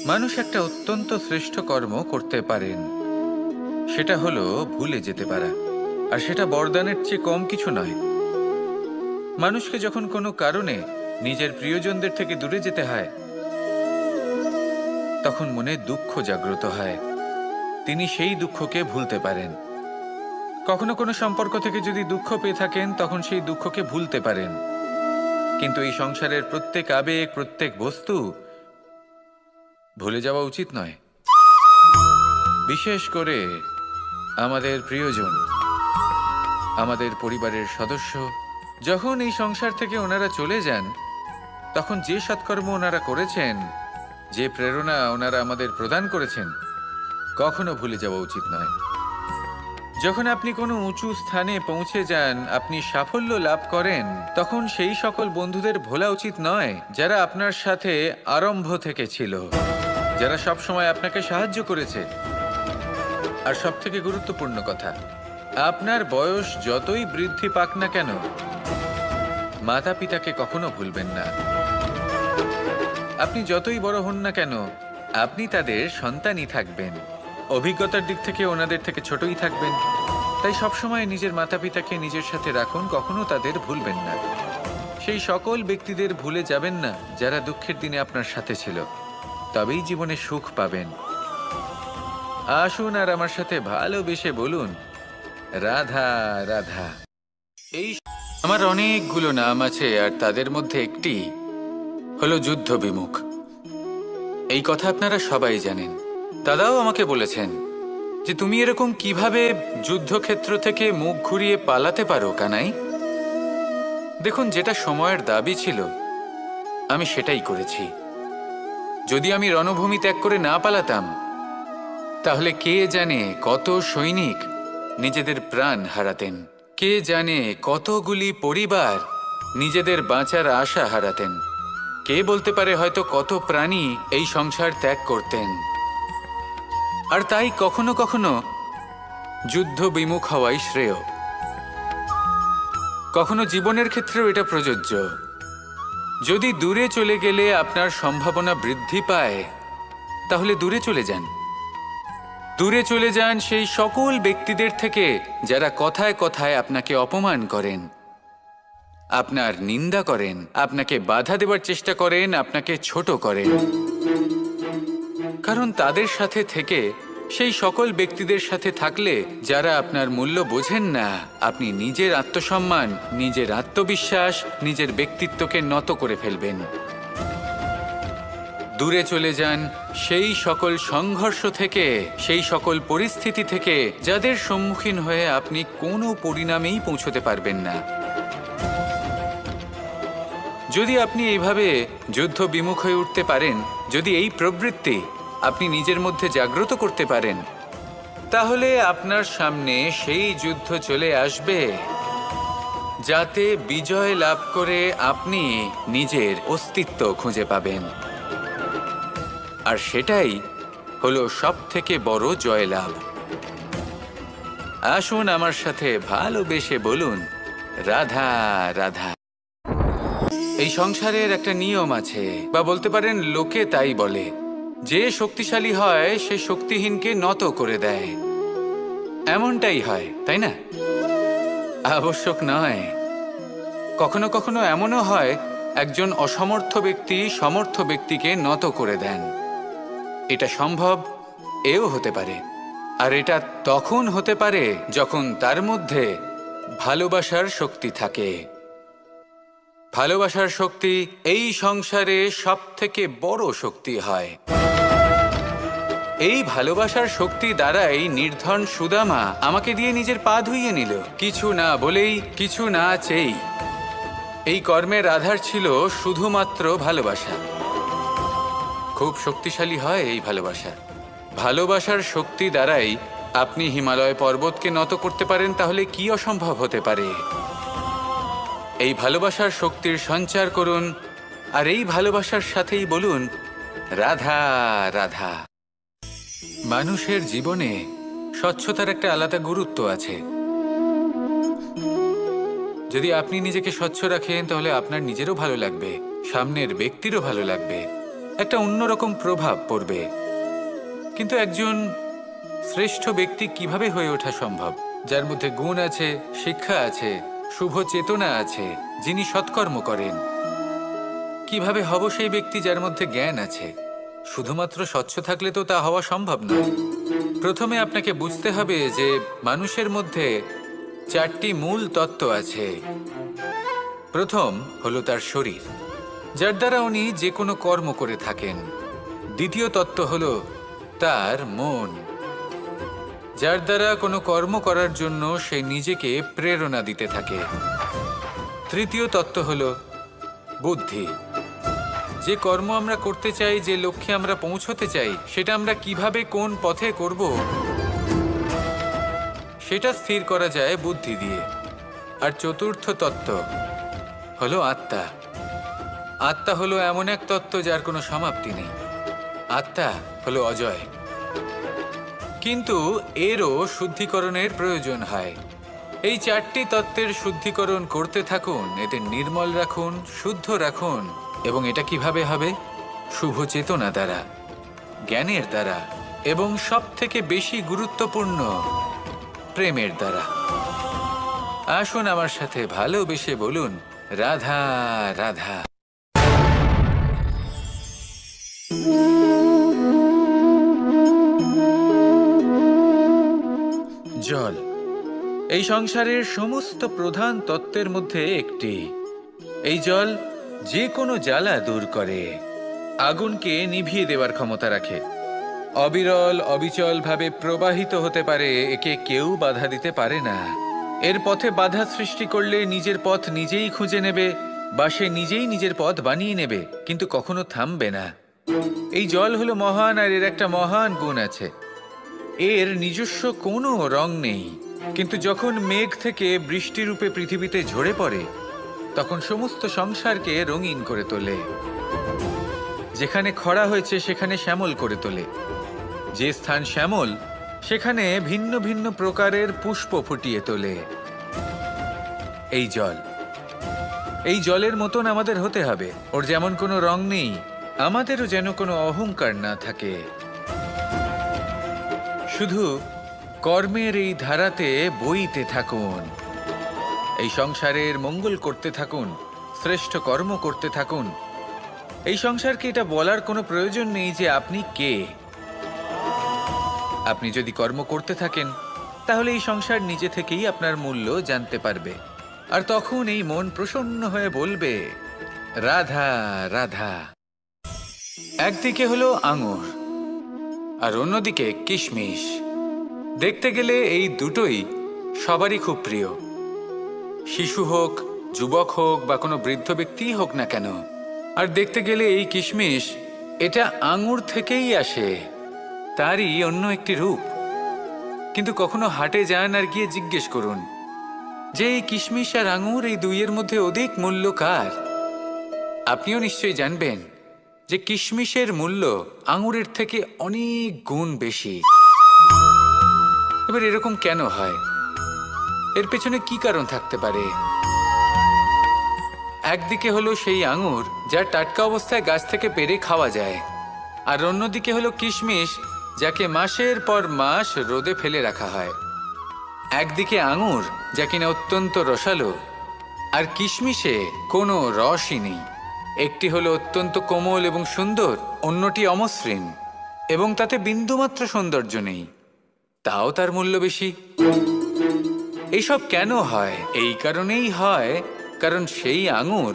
মানুষ একটা অত্যন্ত শ্রেষ্ঠ কর্ম করতে পারেন, সেটা হলো ভুলে যেতে পারা। আর সেটা বরদানের চেয়ে কম কিছু নয়। মানুষকে যখন কোনো কারণে নিজের প্রিয়জনদের থেকে দূরে যেতে হয়, তখন মনে দুঃখ জাগ্রত হয়। তিনি সেই দুঃখকে ভুলতে পারেন। কখনো কোনো সম্পর্ক থেকে যদি দুঃখ পেয়ে থাকেন, তখন সেই দুঃখকে ভুলতে পারেন। কিন্তু এই সংসারের প্রত্যেক আবেগ, প্রত্যেক বস্তু ভুলে যাওয়া উচিত নয়। বিশেষ করে আমাদের প্রিয়জন, আমাদের পরিবারের সদস্য। যখন এই সংসার থেকে ওনারা চলে যান, তখন যে সৎকর্ম ওনারা করেছেন, যে প্রেরণা ওনারা আমাদের প্রদান করেছেন, কখনো ভুলে যাওয়া উচিত নয়। যখন আপনি কোনো উঁচু স্থানে পৌঁছে যান, আপনি সাফল্য লাভ করেন, তখন সেই সকল বন্ধুদের ভোলা উচিত নয় যারা আপনার সাথে আরম্ভ থেকে ছিল, যারা সব সময় আপনাকে সাহায্য করেছে। আর সবথেকে গুরুত্বপূর্ণ কথা, আপনার বয়স যতই বৃদ্ধি পাক না কেন, মাতা পিতাকে কখনো ভুলবেন না। আপনি যতই বড় হন না কেন, আপনি তাদের সন্তানই থাকবেন। অভিজ্ঞতার দিক থেকে ওনাদের থেকে ছোটই থাকবেন। তাই সবসময় নিজের মাতা পিতাকে নিজের সাথে রাখুন, কখনো তাদের ভুলবেন না। সেই সকল ব্যক্তিদের ভুলে যাবেন না যারা দুঃখের দিনে আপনার সাথে ছিল, তবেই জীবনে সুখ পাবেন। আসুন আর আমার সাথে ভালোবেসে বলুন, রাধা রাধা। এই আমার অনেকগুলো নাম আছে, আর তাদের মধ্যে একটি হলো যুদ্ধ বিমুখ। এই কথা আপনারা সবাই জানেন। দাদাও আমাকে বলেছেন যে তুমি এরকম কিভাবে যুদ্ধক্ষেত্র থেকে মুখ ঘুরিয়ে পালাতে পারো কানাই। দেখুন, যেটা সময়ের দাবি ছিল আমি সেটাই করেছি। যদি আমি রণভূমি ত্যাগ করে না পালাতাম, তাহলে কে জানে কত সৈনিক নিজেদের প্রাণ হারাতেন, কে জানে কতগুলি পরিবার নিজেদের বাঁচার আশা হারাতেন, কে বলতে পারে হয়তো কত প্রাণী এই সংসার ত্যাগ করতেন। আর তাই কখনো কখনো যুদ্ধ বিমুখ হওয়াই শ্রেয়। কখনো জীবনের ক্ষেত্রেও এটা প্রযোজ্য। যদি দূরে চলে গেলে আপনার সম্ভাবনা বৃদ্ধি পায়, তাহলে দূরে চলে যান। দূরে চলে যান সেই সকল ব্যক্তিদের থেকে যারা কথায় কথায় আপনাকে অপমান করেন, আপনার নিন্দা করেন, আপনাকে বাধা দেওয়ার চেষ্টা করেন, আপনাকে ছোট করেন। কারণ তাদের সাথে থেকে, সেই সকল ব্যক্তিদের সাথে থাকলে যারা আপনার মূল্য বোঝেন না, আপনি নিজের আত্মসম্মান, নিজের আত্মবিশ্বাস, নিজের ব্যক্তিত্বকে নত করে ফেলবেন। দূরে চলে যান সেই সকল সংঘর্ষ থেকে, সেই সকল পরিস্থিতি থেকে যাদের সম্মুখীন হয়ে আপনি কোনো পরিণামেই পৌঁছতে পারবেন না। যদি আপনি এইভাবে যুদ্ধ বিমুখ হয়ে উঠতে পারেন, যদি এই প্রবৃত্তি আপনি নিজের মধ্যে জাগ্রত করতে পারেন, তাহলে আপনার সামনে সেই যুদ্ধ চলে আসবে যাতে বিজয় লাভ করে আপনি নিজের অস্তিত্ব খুঁজে পাবেন। আর সেটাই হলো সবথেকে বড় জয়লাভ। আসুন আমার সাথে ভালোবেসে বলুন, রাধা রাধা। এই সংসারের একটা নিয়ম আছে, বা বলতে পারেন লোকে তাই বলে, যে শক্তিশালী হয় সে শক্তিহীনকে নত করে দেয়। এমনটাই হয়, তাই না? আবশ্যক নয়। কখনো কখনো এমনও হয় একজন অসমর্থ ব্যক্তি সমর্থ ব্যক্তিকে নত করে দেন। এটা সম্ভব, এও হতে পারে। আর এটা তখন হতে পারে যখন তার মধ্যে ভালোবাসার শক্তি থাকে। ভালোবাসার শক্তি এই সংসারে সবথেকে বড় শক্তি হয়। এই ভালোবাসার শক্তি দ্বারাই নির্ধন সুদামা আমাকে দিয়ে নিজের পা ধুইয়ে নিল, কিছু না বলেই, কিছু না চেয়েই। এই কর্মের আধার ছিল শুধুমাত্র ভালোবাসা। খুব শক্তিশালী হয় এই ভালোবাসা। ভালোবাসার শক্তি দ্বারাই আপনি হিমালয় পর্বতকে নত করতে পারেন, তাহলে কি অসম্ভব হতে পারে? এই ভালোবাসার শক্তির সঞ্চার করুন, আর এই ভালোবাসার সাথেই বলুন, রাধা রাধা। মানুষের জীবনে স্বচ্ছতার একটা আলাদা গুরুত্ব আছে। যদি আপনি নিজেকে স্বচ্ছ রাখেন, তাহলে আপনার নিজেরও ভালো লাগবে, সামনের ব্যক্তিরও ভালো লাগবে। একটা অন্যরকম প্রভাব পড়বে। কিন্তু একজন শ্রেষ্ঠ ব্যক্তি কিভাবে হয়ে ওঠা সম্ভব? যার মধ্যে গুণ আছে, শিক্ষা আছে, শুভ চেতনা আছে, যিনি সৎকর্ম করেন। কিভাবে হব সেই ব্যক্তি যার মধ্যে জ্ঞান আছে? শুধুমাত্র স্বচ্ছ থাকলে তো তা হওয়া সম্ভব নয়। প্রথমে আপনাকে বুঝতে হবে যে মানুষের মধ্যে 4টি মূল তত্ত্ব আছে। প্রথম হলো তার শরীর, যার দ্বারা উনি যে কোনো কর্ম করে থাকেন। দ্বিতীয় তত্ত্ব হলো তার মন, যার দ্বারা কোনো কর্ম করার জন্য সে নিজেকে প্রেরণা দিতে থাকে। তৃতীয় তত্ত্ব হলো বুদ্ধি, যে কর্ম আমরা করতে চাই, যে লক্ষ্যে আমরা পৌঁছতে চাই, সেটা আমরা কিভাবে কোন পথে করব সেটা স্থির করা যায় বুদ্ধি দিয়ে। আর চতুর্থ তত্ত্ব হলো আত্মা। আত্মা হলো এমন এক তত্ত্ব যার কোনো সমাপ্তি নেই। আত্মা হলো অজয়। কিন্তু এরও শুদ্ধিকরণের প্রয়োজন হয়। এই 4টি তত্ত্বের শুদ্ধিকরণ করতে থাকুন, এদের নির্মল রাখুন, শুদ্ধ রাখুন। এবং এটা কিভাবে হবে? শুভ চেতনা দ্বারা, জ্ঞানের দ্বারা, এবং সব থেকে বেশি গুরুত্বপূর্ণ প্রেমের দ্বারা। আসুন আমার সাথে ভালোবেসে বলুন, রাধা রাধা। জল এই সংসারের সমস্ত প্রধান তত্ত্বের মধ্যে একটি। এই জল যে কোনো জ্বালা দূর করে, আগুনকে নিভিয়ে দেওয়ার ক্ষমতা রাখে, অবিরল অবিচলভাবে প্রবাহিত হতে পারে, একে কেউ বাধা দিতে পারে না। এর পথে বাধা সৃষ্টি করলে নিজের পথ নিজেই খুঁজে নেবে, বা সে নিজেই নিজের পথ বানিয়ে নেবে, কিন্তু কখনো থামবে না। এই জল হলো মহান, আর এর একটা মহান গুণ আছে, এর নিজস্ব কোনো রং নেই। কিন্তু যখন মেঘ থেকে বৃষ্টিরূপে পৃথিবীতে ঝরে পড়ে, তখন সমস্ত সংসারকে রঙিন করে তোলে। যেখানে খরা হয়েছে সেখানে শ্যামল করে তোলে। যে স্থান শ্যামল সেখানে ভিন্ন ভিন্ন প্রকারের পুষ্প ফুটিয়ে তোলে। এই জল, এই জলের মতন আমাদের হতে হবে। ওর যেমন কোনো রং নেই, আমাদেরও যেন কোনো অহংকার না থাকে। শুধু কর্মের এই ধারাতে বইতে থাকুন, এই সংসারের মঙ্গল করতে থাকুন, শ্রেষ্ঠ কর্ম করতে থাকুন। এই সংসারকে এটা বলার কোনো প্রয়োজন নেই যে আপনি কে। আপনি যদি কর্ম করতে থাকেন, তাহলে এই সংসার নিজে থেকেই আপনার মূল্য জানতে পারবে। আর তখন এই মন প্রসন্ন হয়ে বলবে, রাধা রাধা। একদিকে হলো আঙুর, আর অন্যদিকে কিশমিশ। দেখতে গেলে এই দুটোই সবারই খুব প্রিয়। শিশু হোক, যুবক হোক, বা কোনো বৃদ্ধ ব্যক্তিই হোক না কেন। আর দেখতে গেলে এই কিশমিশ, এটা আঙুর থেকেই আসে, তারই অন্য একটি রূপ। কিন্তু কখনো হাটে যান আর গিয়ে জিজ্ঞেস করুন যে এই কিশমিশ আর আঙুর, এই দুইয়ের মধ্যে অধিক মূল্য কার? আপনিও নিশ্চয়ই জানবেন যে কিশমিশের মূল্য আঙুরের থেকে অনেক গুণ বেশি। এবার এরকম কেন হয়? এর পেছনে কি কারণ থাকতে পারে? একদিকে হলো সেই আঙুর যা টাটকা অবস্থায় গাছ থেকে পেড়ে খাওয়া যায়, আর অন্যদিকে হলো কিশমিশ যাকে মাসের পর মাস রোদে ফেলে রাখা হয়। একদিকে আঙুর যা কিনা অত্যন্ত রসালো, আর কিশমিশে কোনো রসই নেই। একটি হলো অত্যন্ত কোমল এবং সুন্দর, অন্যটি অমসৃণ এবং তাতে বিন্দুমাত্র সৌন্দর্য নেই, তাও তার মূল্য বেশি। এইসব কেন হয়? এই কারণেই হয় কারণ সেই আঙুর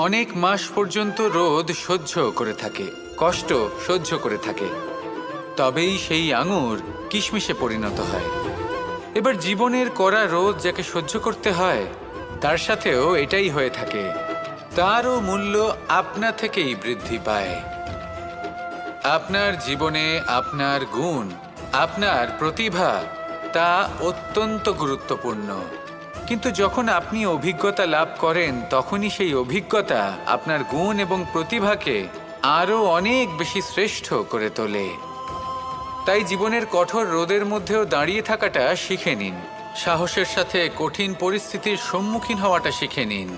অনেক মাস পর্যন্ত রোদ সহ্য করে থাকে, কষ্ট সহ্য করে থাকে, তবেই সেই আঙুর কিশমিশে পরিণত হয়। এবার জীবনের কড়া রোদ যাকে সহ্য করতে হয়, তার সাথেও এটাই হয়ে থাকে। তারও মূল্য আপনা থেকেই বৃদ্ধি পায়। আপনার জীবনে আপনার গুণ, আপনার প্রতিভা, তা অত্যন্ত গুরুত্বপূর্ণ। কিন্তু যখন আপনি অভিজ্ঞতা লাভ করেন, তখনই সেই অভিজ্ঞতা আপনার গুণ এবং প্রতিভাকে আরও অনেক বেশি শ্রেষ্ঠ করে তোলে। তাই জীবনের কঠোর রোদের মধ্যেও দাঁড়িয়ে থাকাটা শিখে নিন, সাহসের সাথে কঠিন পরিস্থিতির সম্মুখীন হওয়াটা শিখে নিন।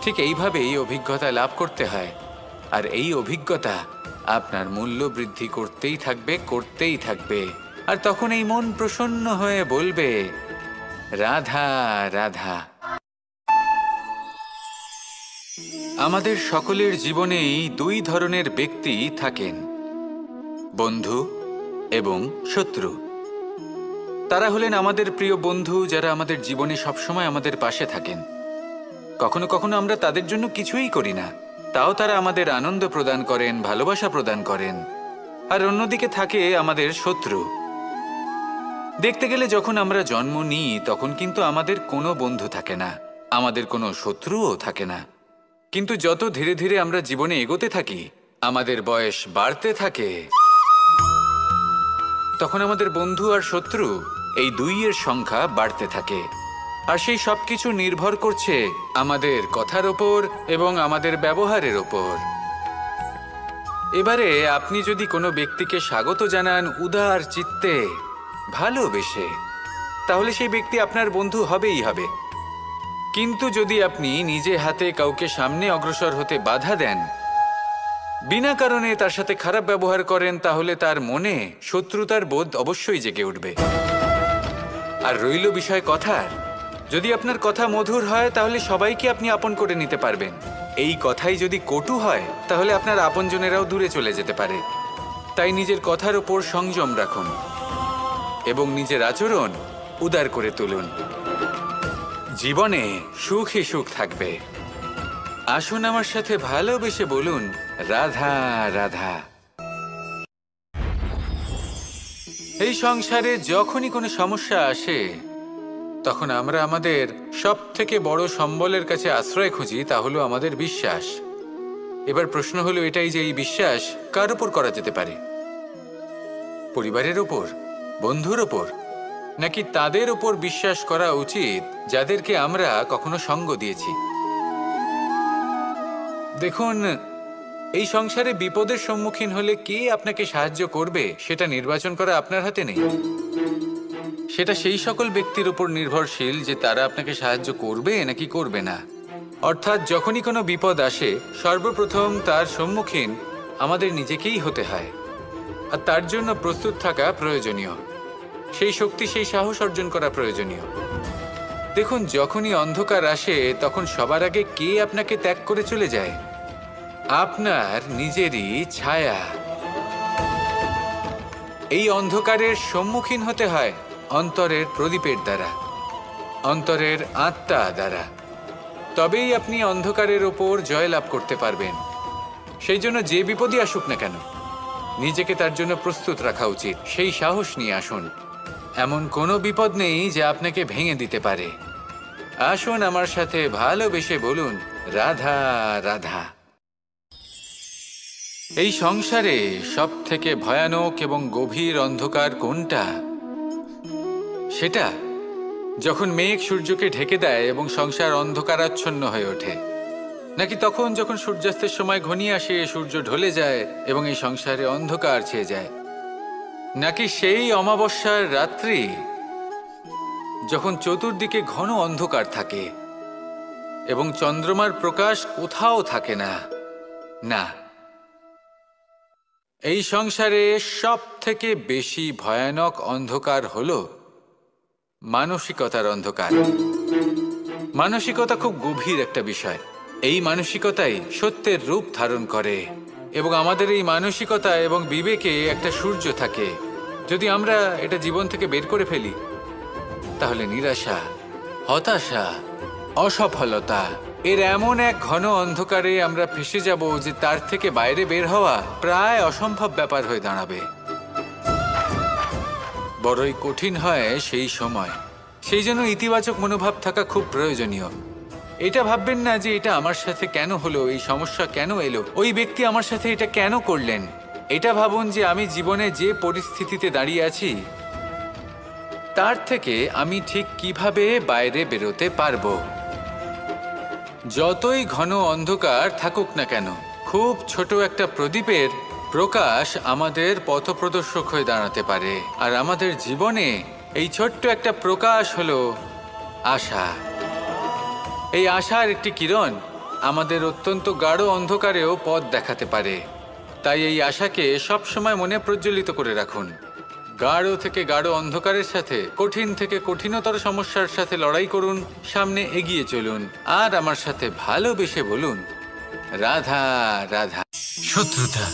ঠিক এইভাবেই অভিজ্ঞতা লাভ করতে হয়। আর এই অভিজ্ঞতা আপনার মূল্য বৃদ্ধি করতেই থাকবে, করতেই থাকবে। আর তখন এই মন প্রসন্ন হয়ে বলবে, রাধা রাধা। আমাদের সকলের জীবনেই দুই ধরনের ব্যক্তি থাকেন, বন্ধু এবং শত্রু। তারা হলেন আমাদের প্রিয় বন্ধু, যারা আমাদের জীবনে সবসময় আমাদের পাশে থাকেন। কখনো কখনো আমরা তাদের জন্য কিছুই করি না, তাও তারা আমাদের আনন্দ প্রদান করেন, ভালোবাসা প্রদান করেন। আর অন্যদিকে থাকে আমাদের শত্রু। দেখতে গেলে যখন আমরা জন্ম নিই তখন কিন্তু আমাদের কোনো বন্ধু থাকে না, আমাদের কোনো শত্রুও থাকে না। কিন্তু যত ধীরে ধীরে আমরা জীবনে এগোতে থাকি, আমাদের বয়স বাড়তে থাকে, তখন আমাদের বন্ধু আর শত্রু এই দুইয়ের সংখ্যা বাড়তে থাকে। আর সেই সব কিছু নির্ভর করছে আমাদের কথার ওপর এবং আমাদের ব্যবহারের ওপর। এবারে আপনি যদি কোনো ব্যক্তিকে স্বাগত জানান উদার চিত্তে, ভালোবেসে, তাহলে সেই ব্যক্তি আপনার বন্ধু হবেই হবে। কিন্তু যদি আপনি নিজে হাতে কাউকে সামনে অগ্রসর হতে বাধা দেন, বিনা কারণে তার সাথে খারাপ ব্যবহার করেন, তাহলে তার মনে শত্রুতার বোধ অবশ্যই জেগে উঠবে। আর রইল বিষয় কথার, যদি আপনার কথা মধুর হয় তাহলে সবাইকে আপনি আপন করে নিতে পারবেন। এই কথাই যদি কটু হয় তাহলে আপনার আপনজনেরাও দূরে চলে যেতে পারে। তাই নিজের কথার ওপর সংযম রাখুন এবং নিজের আচরণ উদার করে তুলুন। জীবনে সুখই সুখ থাকবে। আসুন আমার সাথে ভালোবেসে বলুন, রাধা রাধা। এই সংসারে যখনই কোনো সমস্যা আসে তখন আমরা আমাদের সব থেকে বড় সম্বলের কাছে আশ্রয় খুঁজি, তা হলো আমাদের বিশ্বাস। এবার প্রশ্ন হলো এটাই যে এই বিশ্বাস কার উপর করা যেতে পারে? পরিবারের ওপর, বন্ধুর ওপর, নাকি তাদের ওপর বিশ্বাস করা উচিত যাদেরকে আমরা কখনো সঙ্গ দিয়েছি? দেখুন, এই সংসারে বিপদের সম্মুখীন হলে কে আপনাকে সাহায্য করবে সেটা নির্বাচন করা আপনার হাতে নেই। সেটা সেই সকল ব্যক্তির উপর নির্ভরশীল যে তারা আপনাকে সাহায্য করবে নাকি করবে না। অর্থাৎ যখনই কোনো বিপদ আসে সর্বপ্রথম তার সম্মুখীন আমাদের নিজেকেই হতে হয়। আর তার জন্য প্রস্তুত থাকা প্রয়োজনীয়, সেই শক্তি, সেই সাহস অর্জন করা প্রয়োজনীয়। দেখুন, যখনই অন্ধকার আসে তখন সবার আগে কে আপনাকে ত্যাগ করে চলে যায়? আপনার নিজেরই ছায়া। এই অন্ধকারের সম্মুখীন হতে হয় অন্তরের প্রদীপের দ্বারা, অন্তরের আত্মা দ্বারা। তবেই আপনি অন্ধকারের ওপর জয়লাভ করতে পারবেন। সেই জন্য যে বিপদই আসুক না কেন নিজেকে তার জন্য প্রস্তুত রাখা উচিত। সেই সাহস নিয়ে আসুন। এমন কোনো বিপদ নেই যা আপনাকে ভেঙে দিতে পারে। আসুন আমার সাথে ভালোবেসে বলুন, রাধা রাধা। এই সংসারে সব থেকে ভয়ানক এবং গভীর অন্ধকার কোনটা? সেটা যখন মেঘ সূর্যকে ঢেকে দেয় এবং সংসার অন্ধকারাচ্ছন্ন হয়ে ওঠে, নাকি তখন যখন সূর্যাস্তের সময় ঘনিয়ে আসে, সূর্য ঢলে যায় এবং এই সংসারে অন্ধকার ছেয়ে যায়, নাকি সেই অমাবস্যার রাত্রি যখন চতুর্দিকে ঘন অন্ধকার থাকে এবং চন্দ্রমার প্রকাশ কোথাও থাকে না? না, এই সংসারে সব থেকে বেশি ভয়ানক অন্ধকার হলো মানসিকতার অন্ধকার। মানসিকতা খুব গভীর একটা বিষয়। এই মানসিকতাই সত্যের রূপ ধারণ করে এবং আমাদের এই মানসিকতা এবং বিবেকে একটা সূর্য থাকে। যদি আমরা এটা জীবন থেকে বের করে ফেলি তাহলে নিরাশা, হতাশা, অসফলতা এর এমন এক ঘন অন্ধকারে আমরা ফেসে যাব যে তার থেকে বাইরে বের হওয়া প্রায় অসম্ভব ব্যাপার হয়ে দাঁড়াবে। বড়ই কঠিন হয় সেই সময়। সেই জন্য ইতিবাচক মনোভাব থাকা খুব প্রয়োজনীয়। এটা ভাববেন না যে এটা আমার সাথে কেন হলো, এই সমস্যা কেন এলো, ওই ব্যক্তি আমার সাথে এটা কেন করলেন। এটা ভাবুন যে আমি জীবনে যে পরিস্থিতিতে দাঁড়িয়ে আছি তার থেকে আমি ঠিক কিভাবে বাইরে বেরোতে পারবো। যতই ঘন অন্ধকার থাকুক না কেন, খুব ছোট একটা প্রদীপের প্রকাশ আমাদের পথপ্রদর্শক হয়ে দাঁড়াতে পারে। আর আমাদের জীবনে এই ছোট্ট একটা প্রকাশ হলো আশা। এই আশার একটি কিরণ আমাদের অত্যন্ত গাঢ় অন্ধকারেও পথ দেখাতে পারে। তাই এই আশাকে সবসময় মনে প্রজ্বলিত করে রাখুন। গাঢ় থেকে গাঢ় অন্ধকারের সাথে, কঠিন থেকে কঠিনতর সমস্যার সাথে লড়াই করুন, সামনে এগিয়ে চলুন, আর আমার সাথে ভালোবেসে বলুন, রাধা রাধা। শত্রুতা।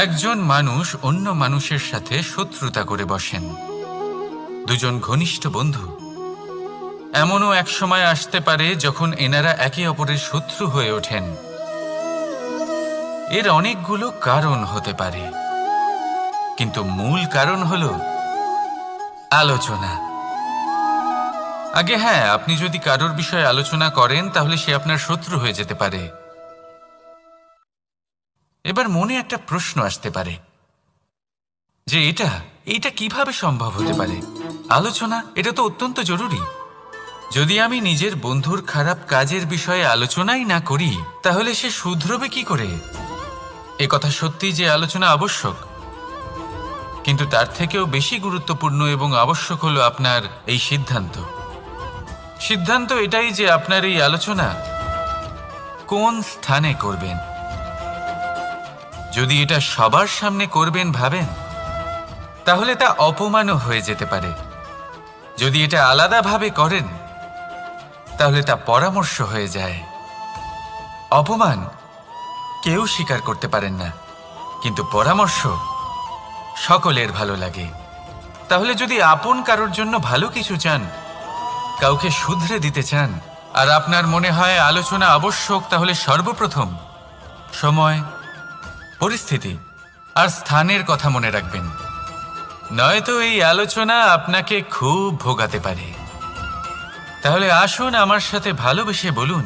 একজন মানুষ অন্য মানুষের সাথে শত্রুতা করে বসেন। দুজন ঘনিষ্ঠ বন্ধু, এমনও এক সময় আসতে পারে যখন এনারা একে অপরের শত্রু হয়ে ওঠেন। এর অনেকগুলো কারণ হতে পারে, কিন্তু মূল কারণ হলো আলোচনা। আগে হ্যাঁ, আপনি যদি কারোর বিষয়ে আলোচনা করেন তাহলে সে আপনার শত্রু হয়ে যেতে পারে। এবার মনে একটা প্রশ্ন আসতে পারে যে এটা কিভাবে সম্ভব হতে পারে? আলোচনা, এটা তো অত্যন্ত জরুরি। যদি আমি নিজের বন্ধুর খারাপ কাজের বিষয়ে আলোচনাই না করি তাহলে সে শুধরবে কি করে? এ কথা সত্যি যে আলোচনা আবশ্যক, কিন্তু তার থেকেও বেশি গুরুত্বপূর্ণ এবং আবশ্যক হলো আপনার এই সিদ্ধান্ত এটাই যে আপনার এই আলোচনা কোন স্থানে করবেন। যদি এটা সবার সামনে করবেন ভাবেন, তাহলে তা অপমানও হয়ে যেতে পারে। যদি এটা আলাদাভাবে করেন তাহলে তা পরামর্শ হয়ে যায়। অপমান কেউ স্বীকার করতে পারেন না, কিন্তু পরামর্শ সকলের ভালো লাগে। তাহলে যদি আপন কারোর জন্য ভালো কিছু চান, কাউকে শুধরে দিতে চান, আর আপনার মনে হয় আলোচনা আবশ্যক, তাহলে সর্বপ্রথম সময়, পরিস্থিতি আর স্থানের কথা মনে রাখবেন। নয়তো এই আলোচনা আপনাকে খুব ভোগাতে পারে। তাহলে আসুন আমার সাথে ভালোবেসে বলুন,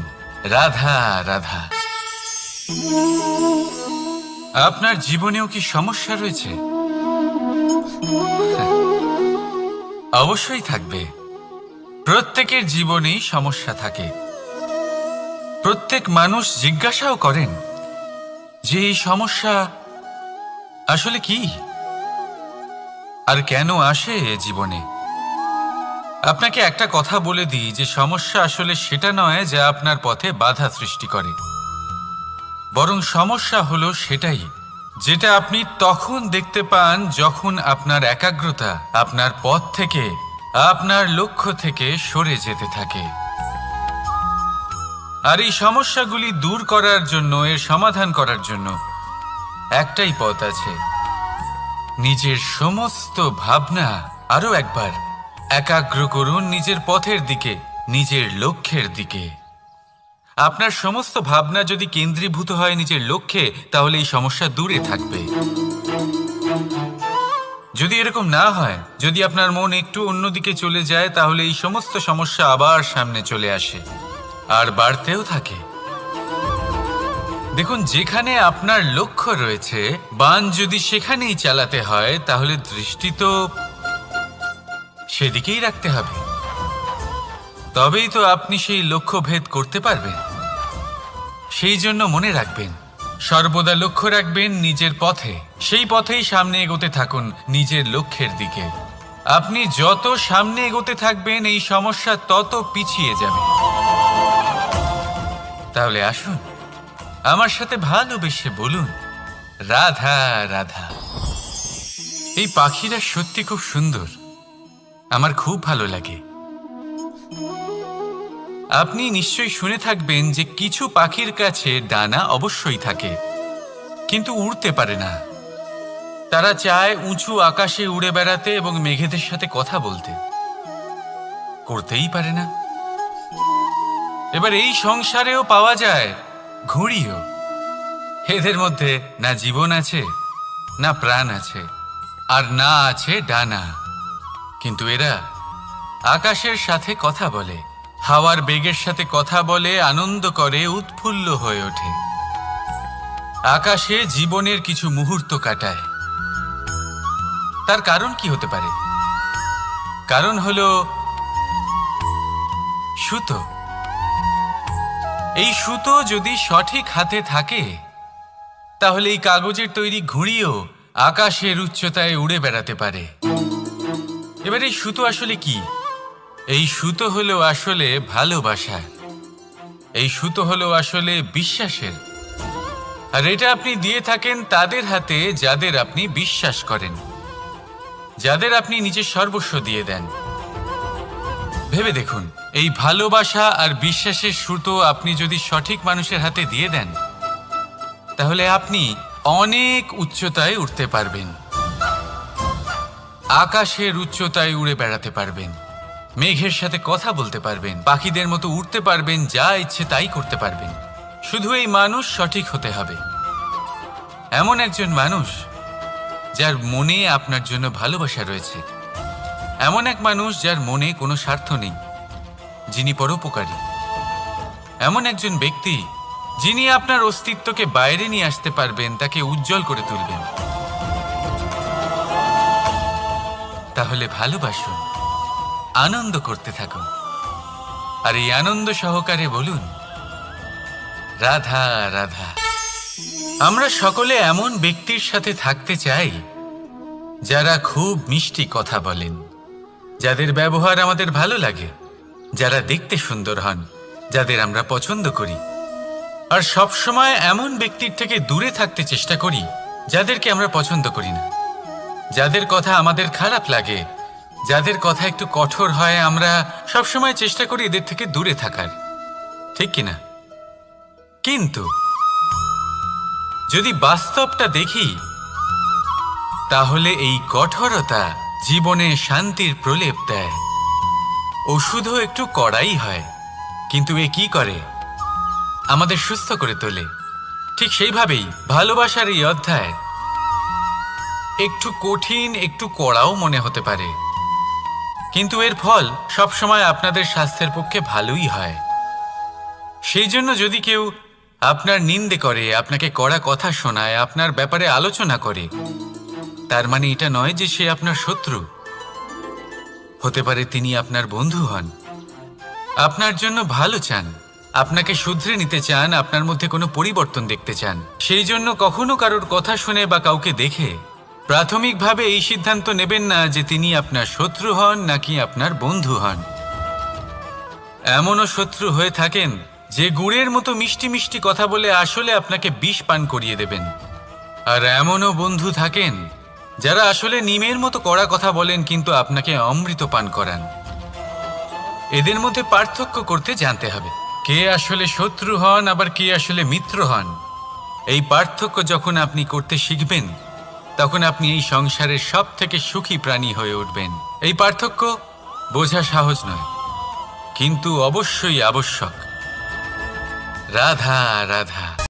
রাধা রাধা। আপনার জীবনেও কি সমস্যা রয়েছে? অবশ্যই থাকবে। প্রত্যেকের জীবনেই সমস্যা থাকে। প্রত্যেক মানুষ জিজ্ঞাসাও করেন যে এই সমস্যা আসলে কি আর কেন আসে জীবনে। আপনাকে একটা কথা বলে দিই যে সমস্যা আসলে সেটা নয় যা আপনার পথে বাধা সৃষ্টি করে, বরং সমস্যা হলো সেটাই যেটা আপনি তখন দেখতে পান যখন আপনার একাগ্রতা আপনার পথ থেকে, আপনার লক্ষ্য থেকে সরে যেতে থাকে। আর এই সমস্যাগুলি দূর করার জন্য, এর সমাধান করার জন্য একটাই পথ আছে। নিজের সমস্ত ভাবনা আরো একবার একাগ্র করুন নিজের পথের দিকে, নিজের লক্ষ্যের দিকে। আপনার সমস্ত ভাবনা যদি কেন্দ্রীভূত হয় নিজের লক্ষ্যে, তাহলে এই সমস্যা দূরে থাকবে। যদি এরকম না হয়, যদি আপনার মন একটু অন্যদিকে চলে যায়, তাহলে এই সমস্ত সমস্যা আবার সামনে চলে আসে আর বাড়তেও থাকে। দেখুন, যেখানে আপনার লক্ষ্য রয়েছে, বান যদি সেখানেই চালাতে হয়, তাহলে দৃষ্টি তো সেদিকেই রাখতে হবে। তবেই তো আপনি সেই লক্ষ্য ভেদ করতে পারবেন। সেই জন্য মনে রাখবেন, সর্বদা লক্ষ্য রাখবেন নিজের পথে, সেই পথেই সামনে এগোতে থাকুন নিজের লক্ষ্যের দিকে। আপনি যত সামনে এগোতে থাকবেন এই সমস্যা তত পিছিয়ে যাবে। তাহলে আসুন আমার সাথে ভালোবেসে বলুন, রাধা রাধা। এই পাখিরা সত্যি খুব সুন্দর, আমার খুব ভালো লাগে। আপনি নিশ্চয়ই শুনে থাকবেন যে কিছু পাখির কাছে ডানা অবশ্যই থাকে, কিন্তু উড়তে পারে না। তারা চায় উঁচু আকাশে উড়ে বেড়াতে এবং মেঘেদের সাথে কথা বলতে, করতেই পারে না। এবার এই সংসারেও পাওয়া যায় ঘুড়িও। এদের মধ্যে না জীবন আছে, না প্রাণ আছে, আর না আছে ডানা, কিন্তু এরা আকাশের সাথে কথা বলে, হাওয়ার বেগের সাথে কথা বলে, আনন্দ করে, উৎফুল্ল হয়ে ওঠে। আকাশে জীবনের কিছু মুহূর্ত কাটায়। তার কারণ কি হতে পারে? কারণ হলো সুতো। এই সুতো যদি সঠিক হাতে থাকে, তাহলে এই কাগজের তৈরি ঘুড়িও আকাশের উচ্চতায় উড়ে বেড়াতে পারে। এবার এই সুতো আসলে কি? এই সুতো হলো আসলে ভালোবাসা। এই সুতো হলো আসলে বিশ্বাসের, আর এটা আপনি দিয়ে থাকেন তাদের হাতে যাদের আপনি বিশ্বাস করেন, যাদের আপনি নিজের সর্বস্ব দিয়ে দেন। ভেবে দেখুন, এই ভালোবাসা আর বিশ্বাসের সুতো আপনি যদি সঠিক মানুষের হাতে দিয়ে দেন, তাহলে আপনি অনেক উচ্চতায় উঠতে পারবেন, আকাশের উচ্চতায় উড়ে বেড়াতে পারবেন, মেঘের সাথে কথা বলতে পারবেন, পাখিদের মতো উড়তে পারবেন, যা ইচ্ছে তাই করতে পারবেন। শুধু এই মানুষ সঠিক হতে হবে, এমন একজন মানুষ যার মনে আপনার জন্য ভালোবাসা রয়েছে, এমন এক মানুষ যার মনে কোনো স্বার্থ নেই, যিনি পরোপকারী, এমন একজন ব্যক্তি যিনি আপনার অস্তিত্বকে বাইরে নিয়ে আসতে পারবেন, তাকে উজ্জ্বল করে তুলবেন। তাহলে ভালোবাসুন, আনন্দ করতে থাকুন, আর এই আনন্দ সহকারে বলুন, রাধা রাধা। আমরা সকলে এমন ব্যক্তির সাথে থাকতে চাই যারা খুব মিষ্টি কথা বলেন, যাদের ব্যবহার আমাদের ভালো লাগে, যারা দেখতে সুন্দর হন, যাদের আমরা পছন্দ করি। আর সব সময় এমন ব্যক্তির থেকে দূরে থাকতে চেষ্টা করি যাদেরকে আমরা পছন্দ করি না, যাদের কথা আমাদের খারাপ লাগে, যাদের কথা একটু কঠোর হয়। আমরা সব সময় চেষ্টা করি এদের থেকে দূরে থাকার, ঠিক কিনা? কিন্তু যদি বাস্তবটা দেখি, তাহলে এই কঠোরতা জীবনে শান্তির প্রলেপ দেয়। ওষুধও একটু কড়াই হয়, কিন্তু এ কি করে? আমাদের সুস্থ করে তোলে। ঠিক সেইভাবেই ভালোবাসার এই অধ্যায় একটু কঠিন, একটু কড়াও মনে হতে পারে, কিন্তু এর ফল সবসময় আপনাদের স্বাস্থ্যের পক্ষে ভালোই হয়। সেই জন্য যদি কেউ আপনার নিন্দে করে, আপনাকে কড়া কথা শোনায়, আপনার ব্যাপারে আলোচনা করে, তার মানে এটা নয় যে সে আপনার শত্রু। হতে পারে তিনি আপনার বন্ধু হন, আপনার জন্য ভালো চান, আপনাকে শুধরে নিতে চান, আপনার মধ্যে কোনো পরিবর্তন দেখতে চান। সেই জন্য কখনো কারোর কথা শুনে বা কাউকে দেখে প্রাথমিকভাবে এই সিদ্ধান্ত নেবেন না যে তিনি আপনার শত্রু হন নাকি আপনার বন্ধু হন। এমনও শত্রু হয়ে থাকেন যে গুড়ের মতো মিষ্টি মিষ্টি কথা বলে আসলে আপনাকে বিষ পান করিয়ে দেবেন, আর এমনও বন্ধু থাকেন যারা আসলে নিমের মতো কড়া কথা বলেন কিন্তু আপনাকে অমৃত পান করান। এদের মধ্যে পার্থক্য করতে জানতে হবে, কে আসলে শত্রু হন আবার কে আসলে মিত্র হন। এই পার্থক্য যখন আপনি করতে শিখবেন, তখন আপনি এই সংসারের সব থেকে সুখী প্রাণী হয়ে উঠবেন। এই পার্থক্য বোঝা সহজ নয়, কিন্তু অবশ্যই আবশ্যক। রাধা রাধা।